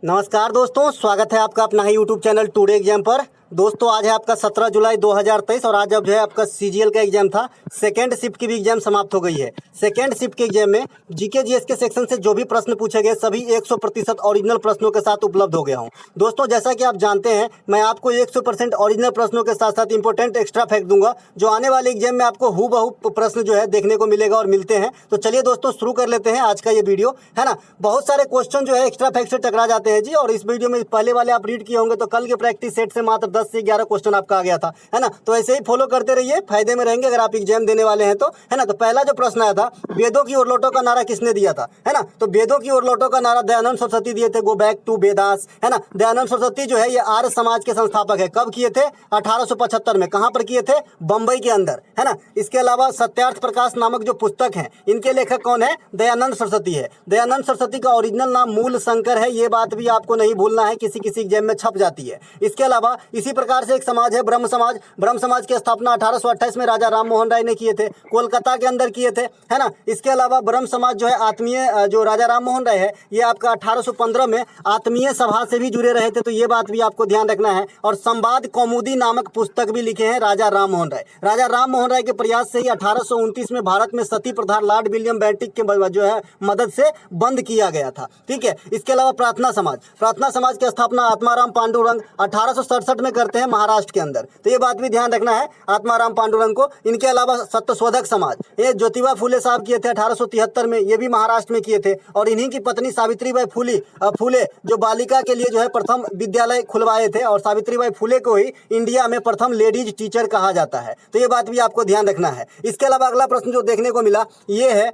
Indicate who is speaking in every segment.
Speaker 1: नमस्कार दोस्तों, स्वागत है आपका अपना ही यूट्यूब चैनल टुडे एग्जाम पर। दोस्तों आज है आपका 17 जुलाई 2023 और आज अब जो है आपका सीजीएल का एग्जाम था। सेकेंड शिफ्ट की भी एग्जाम समाप्त हो गई है। सेकेंड शिफ्ट के एग्जाम में जीके जीएस के सेक्शन से जो भी प्रश्न पूछे गए सभी 100% ओरिजिनल प्रश्नों के साथ उपलब्ध हो गया हूँ। दोस्तों जैसा कि आप जानते हैं मैं आपको 100% ओरिजिनल प्रश्नों के साथ साथ इंपॉर्टेंट एक्स्ट्रा फैक्ट दूंगा जो आने वाले एग्जाम में आपको हूबहू प्रश्न जो है देखने को मिलेगा और मिलते हैं। तो चलिए दोस्तों शुरू कर लेते हैं आज का ये वीडियो, है ना। बहुत सारे क्वेश्चन जो है एक्स्ट्रा फैक्ट से टकरा जाते हैं जी, और इस वीडियो में पहले वाले आप रीड किए होंगे तो कल के प्रैक्टिस सेट से मात्र 10 से 11 क्वेश्चन आपका आ गया था, है ना। तो ऐसे ही फॉलो करते रहिए, फायदे में रहेंगे अगर आप एग्जाम देने वाले हैं तो, है ना। तो पहला जो प्रश्न आया था, वेदों की ओर लौटो का नारा किसने दिया था, है ना। तो वेदों की ओर लौटो का नारा दयानंद सरस्वती दिए थे, गो बैक टू वेदास, है ना। दयानंद सरस्वती जो है ये आर्य समाज के संस्थापक है। कब किए थे? 1875 में। कहां पर किए थे? बंबई के अंदर, है ना। इसके अलावा सत्यार्थ प्रकाश नामक जो पुस्तक है इनके लेखक कौन है? दयानंद सरस्वती है। दयानंद सरस्वती का ओरिजिनल नाम मूल शंकर है, ये बात भी आपको नहीं भूलना है, किसी किसी एग्जाम में छप जाती है। इसके अलावा इसी प्रकार से एक समाज है ब्रह्म समाज। ब्रह्म समाज की स्थापना 1828 में राजा राम मोहन राय ने किए थे, कोलकाता के अंदर किए थे, है ना। इसके अलावा ब्रह्म समाज जो है आत्मीय, जो राजा राम मोहन राय है ये आपका 1815 में आत्मीय सभा से भी जुड़े रहे थे, तो ये बात भी आपको ध्यान रखना है। और संवाद कौमुदी नामक पुस्तक भी लिखे हैं राजा राम मोहन राय। राजा राम मोहन राय के प्रयास से ही 1829 में भारत में सती प्रथा लॉर्ड विलियम बेंटिक के जो है मदद से बंद किया गया था, ठीक है। इसके अलावा प्रार्थना समाज की स्थापना आत्माराम पांडुरंग 1867 में करते हैं महाराष्ट्र के अंदर, तो ये बात भी ध्यान रखना है आत्माराम पांडुरंग को। इनके अलावा सत्यशोधक समाज ये ज्योतिबा फुले साहब किए थे 1873 में, ये भी महाराष्ट्र में किए थे। और इन्हीं की पत्नी सावित्रीबाई फुले जो बालिका के लिए जो है प्रथम विद्यालय खुलवाए थे, और सावित्रीबाई फुले को ही इंडिया में प्रथम लेडीज टीचर कहा जाता है, तो ये बात भी आपको ध्यान रखना है। इसके अलावा अगला प्रश्न जो देखने को मिला ये है,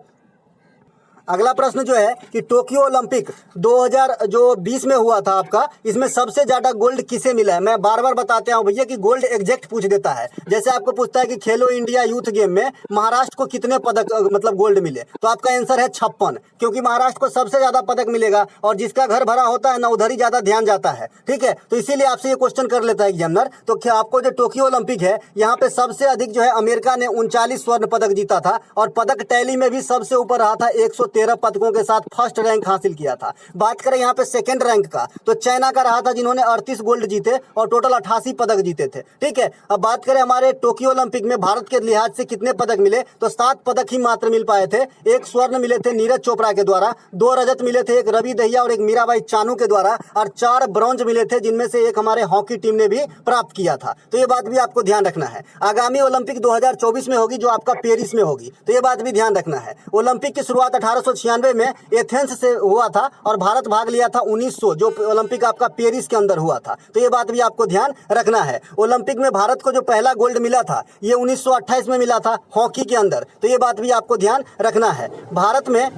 Speaker 1: अगला प्रश्न जो है कि टोक्यो ओलंपिक 2020 में हुआ था आपका, इसमें सबसे ज्यादा गोल्ड किसे मिला है? मैं बार बार बताते हूं भैया कि गोल्ड एग्जैक्ट पूछ देता है। जैसे आपको पूछता है कि खेलो इंडिया यूथ गेम में महाराष्ट्र को कितने पदक मतलब गोल्ड मिले, तो आपका आंसर है 56, क्योंकि महाराष्ट्र को सबसे ज्यादा पदक मिलेगा और जिसका घर भरा होता है ना उधर ही ज्यादा ध्यान जाता है, ठीक है। तो इसीलिए आपसे ये क्वेश्चन कर लेता है एग्जामिनर। तो क्या आपको जो टोक्यो ओलंपिक है यहाँ पे सबसे अधिक जो है अमेरिका ने 39 स्वर्ण पदक जीता था, और पदक टैली में भी सबसे ऊपर रहा था, 113 पदकों के साथ फर्स्ट रैंक हासिल किया था। बात करें यहाँ पे सेकंड रैंक का, तो चाइना का रहा था जिन्होंने 38 गोल्ड जीते और टोटल 88 पदक जीते थे, ठीक है। अब बात करें हमारे टोक्यो ओलंपिक में भारत के लिहाज से कितने पदक मिले, तो 7 पदक ही मात्र मिल पाए थे। 1 स्वर्ण मिले थे नीरज चोपड़ा के द्वारा, 2 रजत मिले थे, 1 रवि दहिया और 1 मीराबाई चानू के द्वारा, और 4 ब्रॉन्ज मिले थे जिनमें से 1 हमारे हॉकी टीम ने भी प्राप्त किया था, तो ये बात भी आपको ध्यान रखना है। आगामी ओलंपिक 2024 में होगी जो आपका पेरिस में होगी, तो ये बात भी ध्यान रखना है। ओलंपिक की शुरुआत 1896 में एथेंस से हुआ था और भारत भाग लिया था 1900, जो ओलंपिक आपका पेरिस के अंदर हुआ था, तो ये बात भी आपको ध्यान रखना है। ओलंपिक में भारत को जो पहला गोल्ड मिला था ये 1928 में मिला था हॉकी के अंदर, तो ये बात भी आपको ध्यान रखना है। भारत में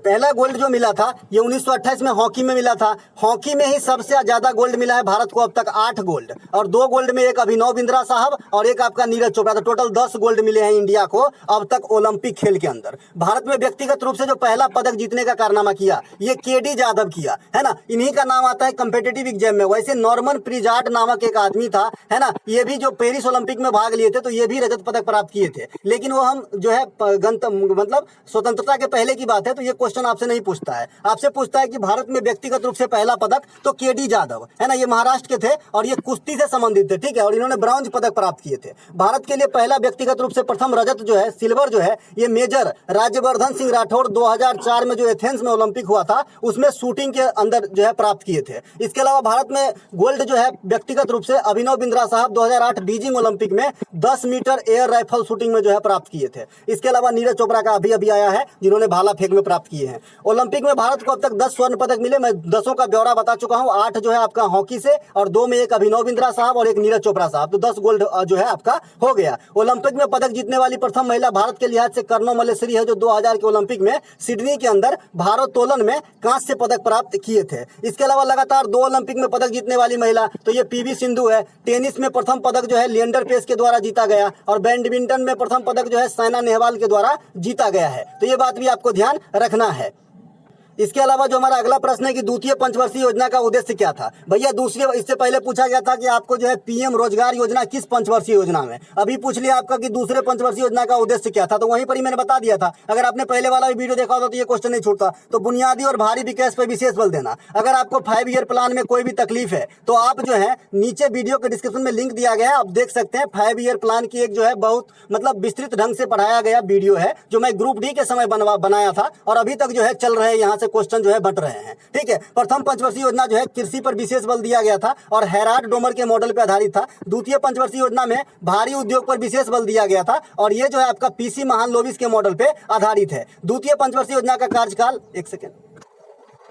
Speaker 1: पहला गोल्ड जो मिला था ये 1928 में हॉकी में मिला था। हॉकी में ही सबसे ज्यादा गोल्ड मिला है भारत को अब तक, 8 गोल्ड, और 2 गोल्ड में एक अभिनव बिंद्रा साहब और एक आपका नीरज चोपड़ा, तो टोटल 10 गोल्ड मिले हैं इंडिया को अब तक ओलंपिक खेल के अंदर। भारत में व्यक्तिगत रूप से जो पहला पदक जीतने का कारनामा किया ये केडी यादव किया, है ना। इन्हीं का नाम आता है कम्पिटेटिव एग्जाम में। वैसे नॉर्मन प्रिजार्ड नामक एक आदमी था, है ना, ये भी जो पेरिस ओलंपिक में भाग लिए थे तो ये भी रजत पदक प्राप्त किए थे, लेकिन वो हम जो है मतलब स्वतंत्रता के पहले की बात है, तो ये आपसे नहीं पूछता है। आपसे पूछता है कि भारत में व्यक्तिगत रूप से पहला पदक, तो केडी यादव, है ना, ये महाराष्ट्र के थे और ये कुश्ती से संबंधित थे, ठीक है, और इन्होंने ब्रॉन्ज पदक प्राप्त किए थे। भारत के लिए पहला व्यक्तिगत रूप से प्रथम रजत जो है, सिल्वर जो है, ये मेजर राज्यवर्धन सिंह राठौड़ 2004 में जो एथेंस में ओलंपिक हुआ था उसमें शूटिंग के अंदर जो है प्राप्त किए थे। इसके अलावा भारत में गोल्ड जो है व्यक्तिगत रूप से अभिनव बिंद्रा साहब 2008 बीजिंग ओलंपिक में 10 मीटर एयर राइफल शूटिंग में जो है प्राप्त किए थे। इसके अलावा नीरज चोपड़ा का अभी आया है जिन्होंने भाला फेंक में प्राप्त किए हैं। ओलंपिक में भारत को अब तक 10 स्वर्ण पदक मिले, मैं 10 का ब्यौरा बता चुका हूं। 8 जो है आपका हॉकी से, और 2 में एक अभिनव बिंद्रा साहब और एक नीरज चोपड़ा साहब, तो 10 गोल्ड जो है आपका हो गया। ओलंपिक में पदक जीतने वाली प्रथम महिला भारत के लिहाज से कर्नो मल्लेश्वरी है, जो 2000 के ओलंपिक में सिडनी के अंदर भारोत्तोलन में कांस्य पदक प्राप्त किए थे। इसके अलावा लगातार 2 ओलंपिक में पदक जीतने वाली महिला तो ये पीवी सिंधु है। टेनिस में प्रथम पदक जो है लिएंडर पेस के द्वारा जीता गया, और बैडमिंटन में प्रथम पदक जो है साइना नेहवाल के द्वारा जीता गया है, तो ये बात भी आपको ध्यान रखना है। इसके अलावा जो हमारा अगला प्रश्न है कि द्वितीय पंचवर्षीय योजना का उद्देश्य क्या था। भैया दूसरे इससे पहले पूछा गया था कि आपको जो है पीएम रोजगार योजना किस पंचवर्षीय योजना में, अभी पूछ लिया आपका कि दूसरे पंचवर्षीय योजना का उद्देश्य क्या था, तो वहीं पर ही मैंने बता दिया था। अगर आपने पहले वाला भी वीडियो देखा होता तो ये क्वेश्चन नहीं छूटता। तो बुनियादी और भारी विकास पर विशेष बल देना। अगर आपको 5 ईयर प्लान में कोई भी तकलीफ है तो आप जो है नीचे वीडियो के डिस्क्रिप्शन में लिंक दिया गया है, आप देख सकते हैं। 5 ईयर प्लान की एक जो है बहुत मतलब विस्तृत ढंग से पढ़ाया गया वीडियो है, जो मैं ग्रुप डी के समय बनाया था और अभी तक जो है चल रहे हैं, यहाँ से क्वेश्चन जो है बट रहे हैं। ठीक है, प्रथम पंचवर्षीय योजना जो है कृषि पर विशेष बल दिया गया था और हेराल्ड डोमर के मॉडल पर आधारित था। द्वितीय पंचवर्षीय योजना में भारी उद्योग पर विशेष बल दिया गया था और ये जो है आपका पीसी महालनोबिस के मॉडल पे आधारित है। द्वितीय पंचवर्षीय योजना का कार्यकाल, एक सेकेंड,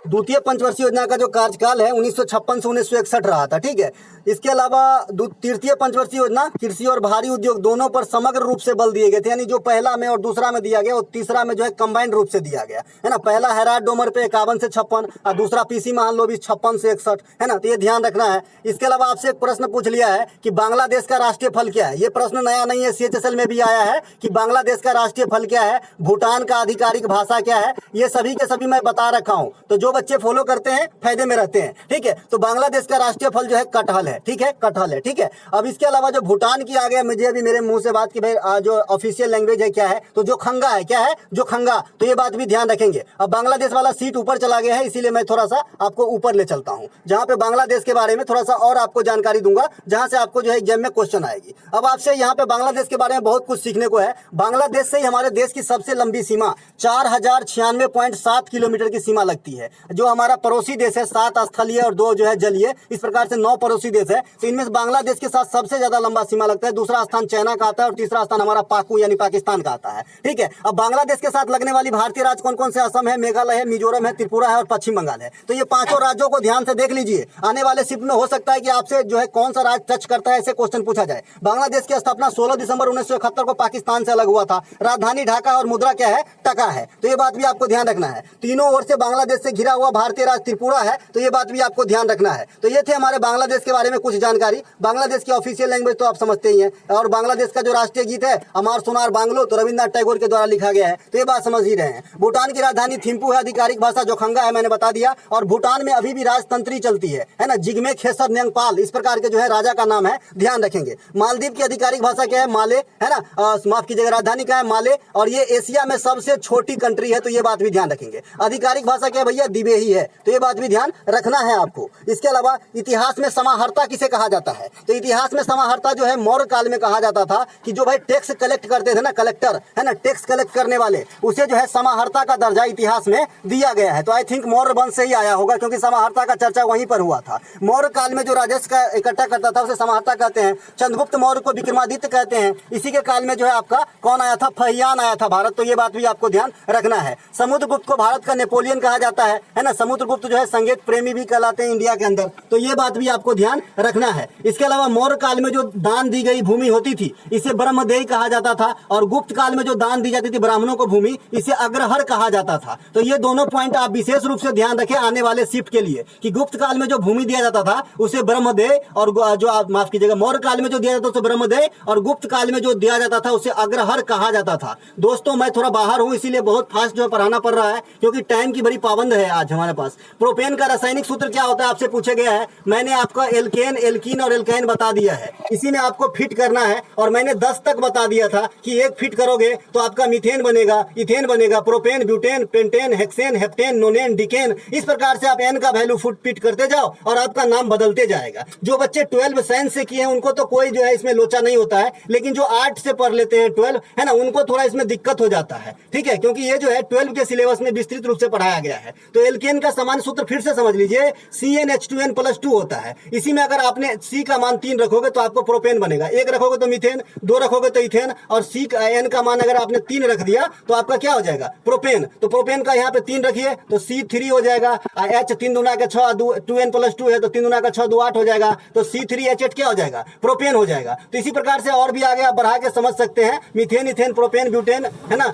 Speaker 1: द्वितीय पंचवर्षीय योजना का जो कार्यकाल है 1956 से 1961 रहा था। ठीक है, इसके अलावा तृतीय पंचवर्षीय योजना कृषि और भारी उद्योग दोनों पर समग्र रूप से बल दिए गए थे, यानी जो पहला में और दूसरा में दिया गया और तीसरा में जो है कंबाइंड रूप से दिया गया है ना। पहला हेराल्ड डोमर पे 51 से 56 और दूसरा पीसी महालनोबिस 56 से 61 है ना, तो ये ध्यान रखना है। इसके अलावा आपसे एक प्रश्न पूछ लिया है कि बांग्लादेश का राष्ट्रीय फल क्या है। ये प्रश्न नया नहीं है, CHSL में भी आया है कि बांग्लादेश का राष्ट्रीय फल क्या है, भूटान का आधिकारिक भाषा क्या है, ये सभी के सभी मैं बता रखा हूँ। तो जो बच्चे फॉलो करते हैं फायदे में रहते हैं। ठीक है, तो बांग्लादेश का राष्ट्रीय फल जो है कटहल है। ठीक है, कटहल है। ठीक है, अब इसके अलावा जो भूटान की आ गया, मुझे अभी मेरे मुंह से बात की भाई जो ऑफिशियल लैंग्वेज है क्या है, तो जो खंगा है, क्या है, जो खंगा, तो ये बात भी ध्यान रखेंगे। अब बांग्लादेश वाला सीट ऊपर चला गया है, इसीलिए मैं थोड़ा सा आपको ऊपर ले चलता हूँ, जहाँ पे बांग्लादेश के बारे में थोड़ा सा और आपको जानकारी दूंगा, जहाँ से आपको जो है एग्जाम में क्वेश्चन आएगी। अब आपसे यहाँ पे बांग्लादेश के बारे में बहुत कुछ सीखने को है। बांग्लादेश से ही हमारे देश की सबसे लंबी सीमा 4096.7 किलोमीटर की सीमा लगती है। जो हमारा पड़ोसी देश है, 7 स्थलीय और 2 जो है जलीय, इस प्रकार से 9 पड़ोसी देश है। तो इनमें से बांग्लादेश के साथ सबसे ज्यादा लंबा सीमा लगता है। दूसरा स्थान चाइना का आता है और तीसरा स्थान हमारा पाकू यानी पाकिस्तान का आता है। ठीक है, अब बांग्लादेश के साथ लगने वाली भारतीय राज्य कौन कौन से, असम है, मेघालय है, मिजोरम है, त्रिपुरा है और पश्चिम बंगाल है। तो ये 5 राज्यों को ध्यान से देख लीजिए। आने वाले शिफ्ट में हो सकता है कि आपसे जो है कौन सा राज्य टच करता है, ऐसे क्वेश्चन पूछा जाए। बांग्लादेश की स्थापना 16 दिसंबर 1971 को पाकिस्तान से अलग हुआ था। राजधानी ढाका और मुद्रा क्या है, टका है। तो ये बात भी आपको ध्यान रखना है। तीनों ओर से बांग्लादेश से घिरा हुआ भारतीय राज्य त्रिपुरा है, तो ये बात भी आपको ध्यान रखना है। तो ये थे हमारे बांग्लादेश के बारे में कुछ जानकारी। बांग्लादेश की ऑफिशियल लैंग्वेज तो आप समझते ही हैं, और बांग्लादेश का जो राष्ट्रीय गीत है अमार सोनार बांग्लो, तो रविंद्रनाथ टैगोर के द्वारा लिखा गया है। तो ये बात समझ ही रहे हैं। भूटान की राजधानी थिम्पू है, आधिकारिक भाषा जोखंगा है, मैंने बता दिया। और भूटान में अभी भी राजतंत्री चलती है ना, जिग्मे खेसर न्यंगपाल, इस प्रकार के जो है राजा का नाम है, ध्यान रखेंगे। मालदीव की आधिकारिक भाषा क्या है, माले है ना, माफ कीजिएगा, राजधानी क्या है, माले, और ये एशिया में सबसे छोटी कंट्री है, तो ये बात भी ध्यान रखेंगे। आधिकारिक भाषा क्या है भैया, दिवेही है, तो ये बात भी ध्यान रखना है आपको। इसके अलावा इतिहास में समाहर्ता किसे कहा जाता है, तो इतिहास में समाहर्ता जो है मौर्य काल में कहा जाता था कि जो भाई टैक्स कलेक्ट करते थे ना, कलेक्टर है ना, टैक्स कलेक्ट करने वाले, उसे जो है समाहर्ता का दर्जा इतिहास में दिया गया है। तो आई थिंक मौर्य वंश से ही आया होगा, क्योंकि समाहर्ता का चर्चा वहीं पर हुआ था। मौर्य काल में जो राजस्व का इकट्ठा करता था उसे समाहर्ता कहते हैं। चंद्रगुप्त मौर्य को विक्रमादित्य कहते हैं। इसी के काल में जो है आपका कौन आया था, फहियान आया था भारत, तो ये बात भी आपको ध्यान रखना है। समुद्रगुप्त को भारत का नेपोलियन कहा जाता है ना। समुद्रगुप्त जो है संगीत प्रेमी भी कहलाते हैं इंडिया के अंदर, तो ये बात भी आपको ध्यान रखना है। इसके अलावा मौर्य काल में जो दान दी गई भूमि होती थी इसे ब्रह्मदेय कहा जाता था, और गुप्त काल में जो दान दी जाती थी ब्राह्मणों को भूमि, इसे अग्रहर कहा जाता था। तो ये दोनों पॉइंट आप विशेष रूप से ध्यान रखें आने वाले शिफ्ट के लिए, कि गुप्त काल में जो भूमि दिया जाता था उसे ब्रह्मदेय, और जो आप माफ कीजिएगा मौर्य काल में जो दिया जाता था उसे ब्रह्मदेय, और गुप्त काल में जो दिया जाता था उसे अग्रहर कहा जाता था। दोस्तों मैं थोड़ा बाहर हूं, इसीलिए बहुत फास्ट जो है पढ़ाना पड़ रहा है, क्योंकि टाइम की बड़ी पाबंद है आज हमारे पास। प्रोपेन का रासायनिक सूत्र क्या होता है आपसे पूछे गया है। मैंने आपका एल्केन, एल्कीन और एल्काइन बता दिया है, इसी में आपको फिट करना है। और मैंने 10 तक बता दिया था कि एक फिट करोगे तो आपका मीथेन बनेगा, इथेन बनेगा, propane, butane, pentane, hexane, heptane, nonane, decane, इस प्रकार से आप एन का वैल्यू फुट फिट करते जाओ और आपका नाम बदलते जाएगा। जो बच्चे 12 साइंस से किए हैं उनको तो कोई जो है इसमें लोचा नहीं होता है, लेकिन जो आर्ट से पढ़ लेते हैं 12 है ना, उनको थोड़ा इसमें दिक्कत हो जाता है। ठीक है, क्योंकि ये जो है 12 के सिलेबस में विस्तृत रूप से पढ़ाया गया है। तो एल्केन का समान सूत्र फिर से समझ लीजिए, CnH2n+2 होता है। इसी में अगर आपने C का मान 3 रखोगे तो आपको प्रोपेन बनेगा, 1 रखोगे तो मीथेन, 2 रखोगे तो इथेन, और C का N का मान अगर आपने 3 रख दिया तो आपका क्या हो जाएगा, प्रोपेन। तो प्रोपेन का यहाँ पे 3 रखिए तो C3 हो जाएगा। H 3 दूना का 6, 2n+2 है तो 3 दूना का 6, 2 8 हो जाएगा, तो C3H8 क्या हो जाएगा, प्रोपेन हो जाएगा। तो इसी प्रकार से और भी आगे आप बढ़ा के समझ सकते हैं, मीथेन, इथेन, प्रोपेन, ब्यूटेन है ना,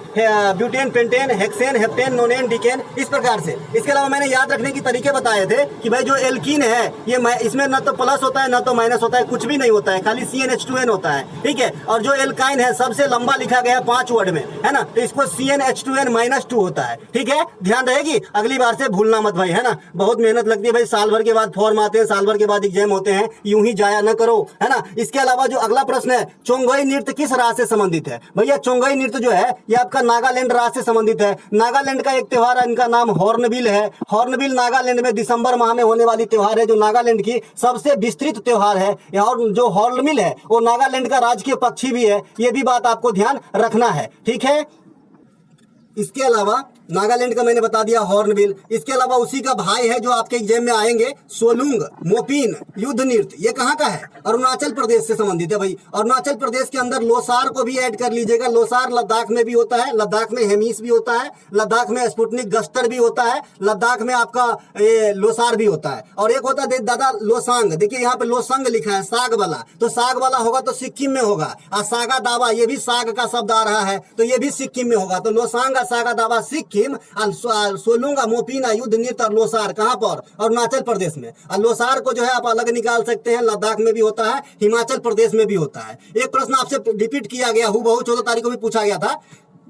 Speaker 1: butane, pentane, hexane, heptane, nonane, decane, इस प्रकार से। इसके इसके अलावा मैंने याद रखने के तरीके बताए थे कि भाई जो एल्कीन है ये इसमें न तो प्लस होता है न तो माइनस होता है, कुछ भी नहीं होता है, खाली CnH2n होता है, ठीक है। और जो एल्काइन है सबसे लंबा लिखा गया 5 वर्ड में, है ना, तो इसको CnH2n-2 होता है, ठीक है। ध्यान रहेगी, अगली बार से भूलना मत भाई, है ना। बहुत मेहनत लगती है भाई, साल भर के बाद फॉर्म आते हैं, साल भर के बाद एग्जाम होते हैं, यूं ही जाया न करो, है ना। इसके अलावा जो अगला प्रश्न है, चोंगई नृत्य किस राज से संबंधित है? भैया चोंगई नृत्य जो है ये आपका नागालैंड राज से संबंधित है। नागालैंड का एक त्योहार है, इनका नाम हॉर्नबिल है। हॉर्नबिल नागालैंड में दिसंबर माह में होने वाली त्योहार है, जो नागालैंड की सबसे विस्तृत त्योहार है। और जो हॉर्नबिल है वो नागालैंड का राजकीय पक्षी भी है, ये भी बात आपको ध्यान रखना है, ठीक है। इसके अलावा नागालैंड का मैंने बता दिया हॉर्नबिल। इसके अलावा उसी का भाई है जो आपके एग्जाम में आएंगे, सोलुंग मोपिन युद्ध नृत्य, ये कहाँ का है? अरुणाचल प्रदेश से संबंधित है भाई। अरुणाचल प्रदेश के अंदर लोसार को भी ऐड कर लीजिएगा। लोसार लद्दाख में भी होता है, लद्दाख में हेमिस भी होता है, लद्दाख में स्पुतनिक गस्तर भी होता है, लद्दाख में आपका लोसार भी होता है। और एक होता है दादा लोसांग, देखिए यहाँ पे लोसंग लिखा है, साग वाला, तो साग वाला होगा तो सिक्किम में होगा। और सागा दावा, ये भी साग का शब्द आ रहा है, तो ये भी सिक्किम में होगा। तो लोसांग सागा दावा सिक्किम, सोलुंगा मोपिना युद्ध नृत्य और लोसार कहाँ पर? अरुणाचल प्रदेश में। और लोसार को जो है आप अलग निकाल सकते हैं, लद्दाख में भी होता है, हिमाचल प्रदेश में भी होता है। एक प्रश्न आपसे रिपीट किया गया, हूबहू 14 तारीख को भी पूछा गया था।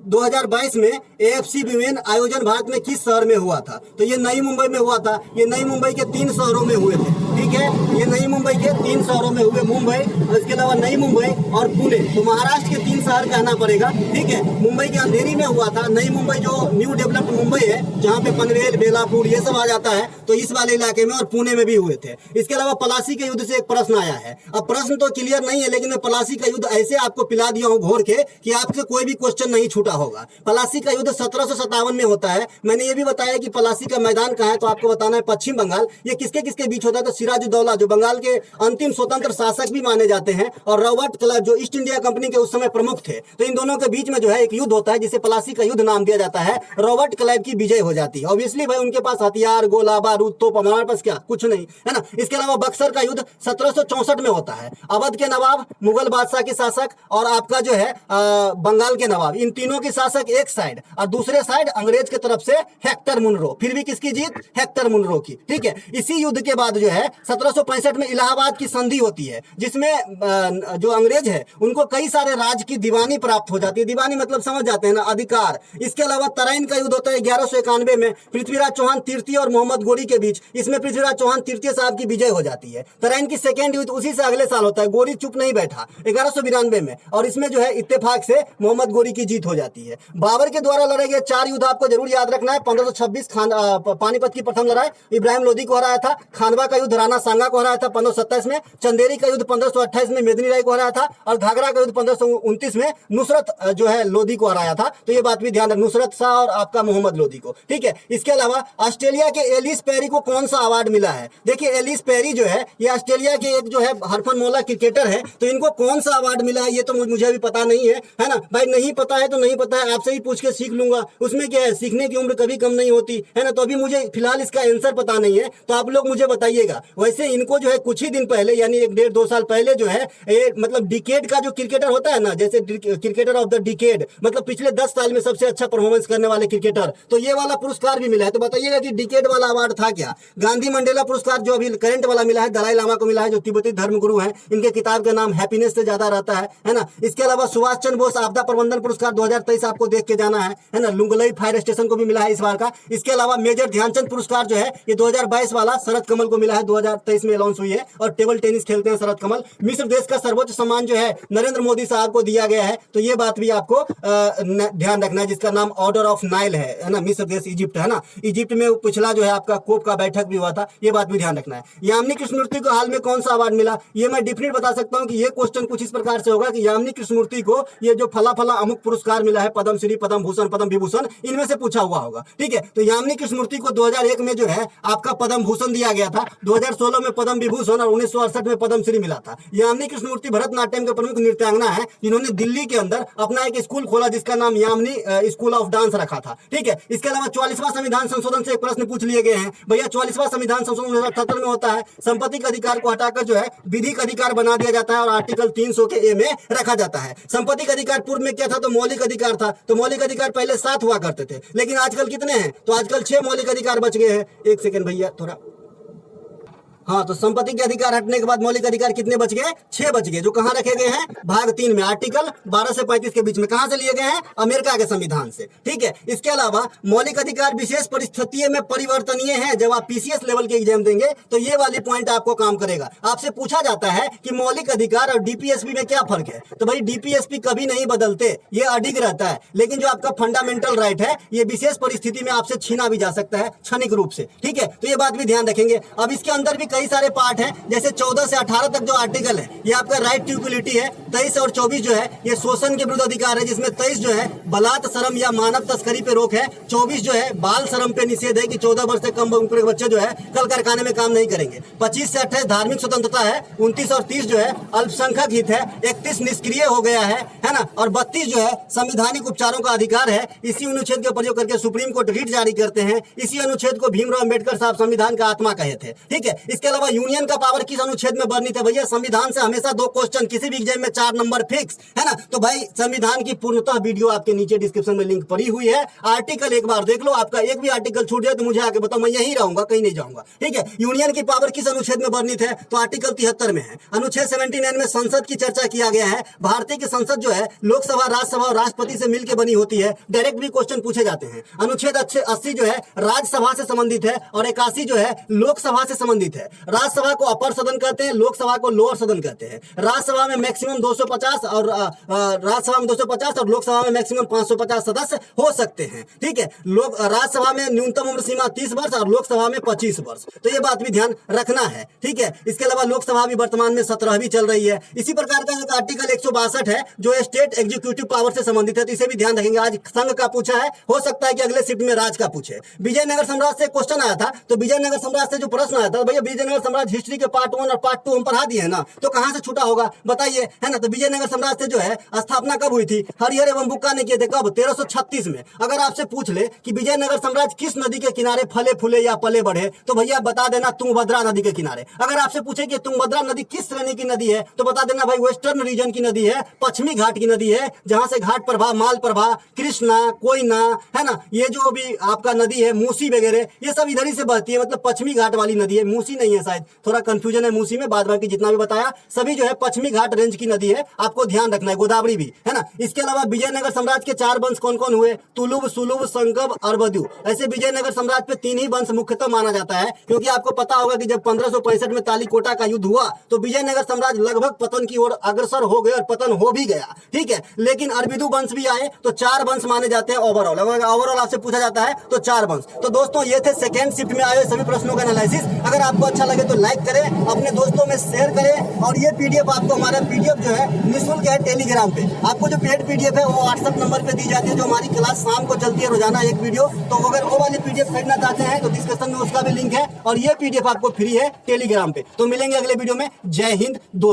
Speaker 1: 2022 में AFC विमेन आयोजन भारत में किस शहर में हुआ था? तो ये नई मुंबई में हुआ था। ये नई मुंबई के 3 शहरों में हुए थे, ठीक है। ये नई मुंबई के 3 शहरों में हुए, मुंबई और इसके अलावा नई मुंबई और पुणे। तो महाराष्ट्र के 3 शहर कहना पड़ेगा, ठीक है। मुंबई के अंधेरी में हुआ था। नई मुंबई जो न्यू डेवलप्ड मुंबई है, जहाँ पे पनवेल बेलापुर ये सब आ जाता है, तो इस वाले इलाके में और पुणे में भी हुए थे। इसके अलावा पलासी के युद्ध से एक प्रश्न आया है। अब प्रश्न तो क्लियर नहीं है, लेकिन मैं पलासी का युद्ध ऐसे आपको पिला दिया हूँ घोर के कि आपसे कोई भी क्वेश्चन नहीं छूटा होगा। पलासी का युद्ध 1757 में होता है। मैंने ये भी बताया कि पलासी का मैदान कहाँ है, तो आपको बताना है पश्चिम बंगाल। ये किसके किसके बीच होता है? तो सिराजुद्दौला जो बंगाल के अंतिम स्वतंत्र शासक भी माने जाते हैं, और रॉबर्ट क्लाइव जो ईस्ट इंडिया कंपनी के उस समय प्रमुख थे। तो इन दोनों के बीच में जो है एक युद्ध होता है, जिसे पलासी का युद्ध नाम दिया जाता है। रॉबर्ट क्लाइव की विजय हो जाती है। ऑब्वियसली भाई उनके पास हथियार, गोला बारूद, तोप, हमारे पास क्या? कुछ नहीं, है ना। इसके अलावा बक्सर का युद्ध 1764 में होता है। अवध के नवाब, मुगल बादशाह के शासक और आपका जो है बंगाल के नवाब, इन तीनों के शासक एक साइड और दूसरे साइड अंग्रेज के तरफ से हेक्टर मुनरो। फिर भी किसकी जीत? हेक्टर मुनरो की, ठीक है। इसी युद्ध के बाद जो है 1765 में इलाहाबाद की संधि होती है, जिसमें जो अंग्रेज है उनको कई सारे राज्य की दीवानी प्राप्त हो जाती है। दीवानी मतलब समझ जाते हैं ना, अधिकार। इसके अलावा तराइन का युद्ध होता है 1191 में पृथ्वीराज चौहान तृतीय और मोहम्मद गोरी के बीच। इसमें पृथ्वीराज चौहान तृतीय साहब की विजय हो जाती है। तराइन की सेकेंड युद्ध उसी से अगले साल होता है। गोरी चुप नहीं बैठा 1192 में, और इसमें जो है इत्तेफाक से मोहम्मद गोरी की जीत हो जाती है। बाबर के द्वारा लड़े गए 4 युद्ध आपको जरूर याद रखना है। 1526 पानीपत की प्रथम लड़ाई, इब्राहिम लोदी को हराया था। खानवा का युद्ध राणा सांगा को हराया था 1527 में। चंदेरी का युद्ध 1528 में मेदिनी राय को हराया था। और घाघरा का युद्ध 1529 में नुसरत जो है लोदी को हराया था। तो ये बात भी ध्यान रखना, नुसरत शाह और आपका मोहम्मद लोदी को, ठीक है। इसके अलावा ऑस्ट्रेलिया के एलिस पेरी को कौन सा अवार्ड मिला है? देखिए एलिस पेरी जो है ये ऑस्ट्रेलिया के एक जो है हरफनमौला क्रिकेटर है। तो इनको कौन सा अवार्ड मिला है ये तो मुझे अभी पता नहीं है ना भाई। नहीं पता है तो नहीं पता है, आपसे ही पूछ के सीख लूंगा, उसमें क्या है, सीखने की उम्र कभी कम नहीं होती, है ना। तो अभी मुझे फिलहाल इसका आंसर पता नहीं है, तो आप लोग मुझे बताइएगा। वैसे इनको जो है कुछ ही दिन पहले, यानी 1-1.5-2 साल पहले जो है ये मतलब डिकेड का जो क्रिकेटर होता है ना, जैसे क्रिकेटर ऑफ द डिकेड, मतलब पिछले 10 साल में सबसे अच्छा परफॉर्मेंस करने वाले क्रिकेटर, तो ये वाला पुरस्कार भी मिला है। तो बताइएगा कि डिकेड वाला अवार्ड था क्या? गांधी मंडेला पुरस्कार जो अभी करंट वाला मिला है दलाई लामा को मिला है, जो तिब्बती धर्मगुरु है। इनके किताब का नाम हैप्पीनेस से ज्यादा रहता है ना। इसके अलावा सुभाष चंद्र बोस आपदा प्रबंधन पुरस्कार 2023 आपको देख के जाना है ना। लुंगलई फायर स्टेशन को भी मिला है इस बार का। इसके अलावा मेजर ध्यानचंद पुरस्कार जो है ये 2022 वाला शरद कमल को मिला है, 2023 में लॉन्च हुई है, और टेबल टेनिस खेलते हैं शरद कमल। मिस्र देश का सर्वोच्च सम्मान जो है नरेंद्र मोदी साहब को दिया गया है। तो ये बात भी आपको ध्यान रखना है, जिसका नाम ऑर्डर ऑफ नाइल है ना। मिस्र देश इजिप्ट है ना, इजिप्ट में पिछला जो है आपका कोप का बैठक भी हुआ था, ये बात भी ध्यान रखना है। यामिनी कृष्णमूर्ति को हाल में कौन सा अवार्ड मिला? ये मैं डिफिनेट बता सकता हूँ कि ये क्वेश्चन कुछ इस प्रकार से होगा कि यामिनी कृष्णमूर्ति को ये जो फला फला अमुक पुरस्कार मिला है, पद्म श्री, पद्म भूषण, पद्म विभूषण, इनमें से पूछा हुआ होगा, ठीक है। तो यामिनी कृष्णमूर्ति को 2001 में जो है आपका पद्म भूषण दिया गया था, 2016 में पद्म विभूषण और 1968 में पद्म श्री मिला था। यामिनी कृष्णमूर्ति भरतनाट्यम के प्रमुख नृत्यांगना है, जिन्होंने दिल्ली के अंदर अपना एक स्कूल खोला जिसका नाम यामिनी स्कूल ऑफ डांस रखा था, ठीक है। इसके अलावा 44वां संविधान संशोधन से एक प्रश्न पूछ लिए गए हैं भैया। 44वां संविधान संशोधन 1978 में होता है। संपत्ति का अधिकार को हटाकर जो है विधिक अधिकार बना दिया जाता है और आर्टिकल 300 के ए में रखा जाता है। संपत्ति का अधिकार पूर्व में क्या था? तो मौलिक अधिकार अधिकार था, तो मौलिक अधिकार पहले 7 हुआ करते थे, लेकिन आजकल कितने हैं? तो आजकल 6 मौलिक अधिकार बच गए हैं। एक सेकंड भैया थोड़ा, हाँ, तो संपत्ति के अधिकार हटने के बाद मौलिक अधिकार कितने बच गए? 6 बच गए, जो कहाँ रखे गए हैं? भाग 3 में, आर्टिकल 12 से 35 के बीच में। कहाँ से लिए गए हैं? अमेरिका के संविधान से। ठीक है, इसके अलावा मौलिक अधिकार विशेष परिस्थितियों में परिवर्तनीय है। जब आप पीसीएस लेवल के एग्जाम देंगे तो ये वाली पॉइंट आपको काम करेगा। आपसे पूछा जाता है कि मौलिक अधिकार और डीपीएसपी में क्या फर्क है, तो भाई डीपीएसपी कभी नहीं बदलते, ये अडिग रहता है, लेकिन जो आपका फंडामेंटल राइट है ये विशेष परिस्थिति में आपसे छीना भी जा सकता है क्षणिक रूप से। ठीक है, तो ये बात भी ध्यान रखेंगे। अब इसके अंदर भी कई सारे पार्ट हैं, जैसे 14 से 18 तक जो आर्टिकल है ये आपका राइट टू इक्वलिटी है। 23 और 24 जो है ये शोषण के विरुद्ध अधिकार है, जिसमें 23 जो है बलात् शरम या मानव तस्करी पे रोक है, 24 जो है बाल शरम पे निषेध है कि 14 वर्ष से कम उम्र के बच्चे जो है कल कारखाने में काम नहीं करेंगे। 25 से 28 धार्मिक स्वतंत्रता है, 29 और 30 जो है अल्पसंख्यक हित है, 31 निष्क्रिय हो गया है ना, और 32 जो है संवैधानिक उपचारों का अधिकार है। इसी अनुच्छेद का प्रयोग करके सुप्रीम कोर्ट रिट जारी करते हैं। इसी अनुच्छेद को भीमराव अम्बेडकर साहब संविधान का आत्मा कहे थे। ठीक है, इसके अलावा यूनियन का पावर किस अनुच्छेद में वर्णित है? भैया संविधान से हमेशा 2 क्वेश्चन, किसी भी एग्जाम में 4 नंबर फिक्स है ना। तो भाई संविधान की पूर्णतः वीडियो आपके नीचे डिस्क्रिप्शन में लिंक पड़ी हुई है, आर्टिकल एक बार देख लो। आपका एक भी आर्टिकल छूट जाए तो मुझे आके बताओ, मैं यही रहूंगा, कहीं नहीं जाऊंगा। ठीक है, यूनियन की पावर किस अनुच्छेद में वर्णित है? तो आर्टिकल 73 में है। अनुच्छेद 79 में संसद की चर्चा किया गया है। भारतीय की संसद जो है लोकसभा, राज्यसभा और राष्ट्रपति से मिलकर बनी होती है। डायरेक्ट भी क्वेश्चन पूछे जाते हैं। अनुच्छेद 80 जो है राज्यसभा से संबंधित है और 81 जो है लोकसभा से संबंधित है। राज्यसभा को अपर सदन कहते हैं, लोकसभा को लोअर सदन कहते हैं। राज्यसभा में मैक्सिमम 250 और राज्यसभा में 250 और लोकसभा में मैक्सिमम 550 सदस्य हो सकते हैं। ठीक है, राज्यसभा में न्यूनतम उम्र सीमा 30 वर्ष और लोकसभा में 25 वर्ष। तो ये बात भी ध्यान रखना है। ठीक है, इसके अलावा लोकसभा भी वर्तमान में 17वीं चल रही है। इसी प्रकार का एक आर्टिकल 162 है जो स्टेट एग्जीक्यूटिव पावर से संबंधित है, तो इसे भी ध्यान रखेंगे। आज संघ का पूछा है, हो सकता है कि अगले शिफ्ट में राज का पूछे। विजयनगर साम्राज्य से क्वेश्चन आया था, तो विजयनगर साम्राज्य से जो प्रश्न आया था, भैया विजयनगर साम्राज्य हिस्ट्री के पार्ट 1 और पार्ट 2 हम पढ़ा दिए है ना, तो कहां से छूटा होगा बताइए, है ना। तो विजयनगर साम्राज्य जो है स्थापना कब हुई थी? हरिहर एवं बुक्का ने किए थे। कब? 1336 में। अगर आपसे पूछ ले कि विजयनगर साम्राज्य किस नदी के किनारे फले फूले या पले बढ़े, तो भैया बता देना तुंगभद्रा नदी के किनारे। अगर आपसे पूछे कि तुंगभद्रा नदी किस श्रेणी की नदी है, तो बता देना भाई वेस्टर्न रीजन की नदी है, पश्चिमी घाट की नदी है, जहां से घाट प्रभा, माल प्रभा, कृष्णा, कोयना, है ना, ये जो भी आपका नदी है, मूसी वगैरह, ये सब इधर ही से बहती है। मतलब पश्चिमी घाट वाली नदी है, मूसी नहीं है, शायद थोड़ा कंफ्यूजन है मूसी में। बाद बाकी जितना भी बताया सभी जो है पश्चिमी घाट रेंज की नदी है, आपको ध्यान रखना है। गोदावरी भी है ना। इसके अलावा विजयनगर साम्राज्य के 4 वंश कौन कौन हुए? तुलुब, सुलुब, संकब और बदू। ऐसे विजयनगर साम्राज्य पे 3 ही वंश मुख्यतः माना जाता है, क्योंकि आपको पता होगा कि जब 1565 में तालीकोटा का युद्ध हुआ तो विजयनगर साम्राज्य लगभग पतन की ओर अग्रसर हो गए और पतन हो भी गया। ठीक है, लेकिन अरबिदु वंश भी आए, तो 4 वंश माने जाते हैं ओवरऑल। अगर ओवरऑल आपसे पूछा जाता है तो 4 वंश। तो दोस्तों ये थे सेकेंड शिफ्ट में आए सभी प्रश्नों का एनालिसिस। अगर आपको अच्छा लगे तो लाइक करें, अपने दोस्तों में शेयर करें, और ये पीडीएफ आपको, हमारा पीडीएफ जो है निःशुल्क है टेलीग्राम पे। आपको जो पेड पीडीएफ है वो व्हाट्सएप नंबर पे दी जाती है, जो हमारी क्लास शाम को चलती है रोजाना एक वीडियो। तो अगर वो वाली पीडीएफ खरीदना चाहते हैं तो डिस्क्रिप्शन में उसका भी लिंक है, और ये पीडीएफ आपको फ्री है टेलीग्राम पे। तो मिलेंगे अगले वीडियो में। जय हिंद दोस्तों।